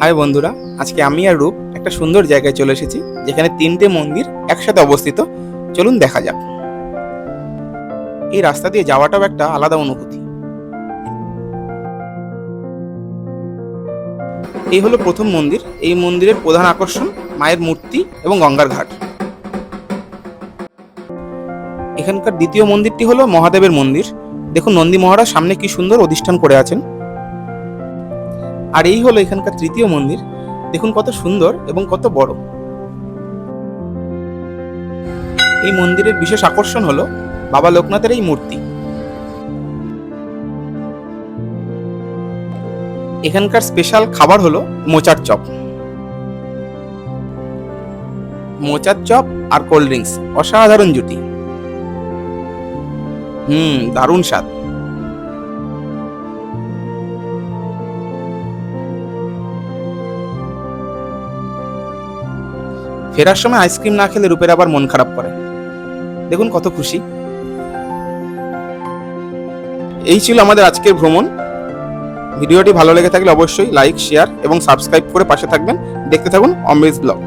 High বন্ধুরা, আজকে আমি আর রূপ একটা সুন্দর জায়গায় চলে এসেছি যেখানে তিনটে মন্দির একসাথে অবস্থিত। চলুন দেখা যাক। এই রাস্তা দিয়ে যাওয়াটাও একটা আলাদা অনুভূতি। এই হলো প্রথম মন্দির। এই মন্দিরের প্রধান আকর্ষণ মায়ের মূর্তি এবং গঙ্গার ঘাট। এখানকার দ্বিতীয় মন্দিরটি হলো মহাদেবের মন্দির। দেখুন নন্দী মহারাজ সামনে কি সুন্দর অধিষ্ঠান করে আছেন। আর এই হলো এখানকার তৃতীয় মন্দির। দেখুন কত সুন্দর এবং কত বড়। এই মন্দিরের বিশেষ আকর্ষণ হলো বাবা লোকনাথের এই মূর্তি। এখানকার স্পেশাল খাবার হলো মোচার চপ। মোচার চপ আর কোল্ড ড্রিঙ্কস অসাধারণ জুটি। দারুণ স্বাদ। ফেরার সময় আইসক্রিম না খেলে রূপের আবার মন খারাপ করে। দেখুন কত খুশি। এই ছিল আমাদের আজকের ভ্রমণ। ভিডিওটি ভালো লেগে থাকলে অবশ্যই লাইক, শেয়ার এবং সাবস্ক্রাইব করে পাশে থাকবেন। দেখতে থাকুন অমৃত ব্লগ।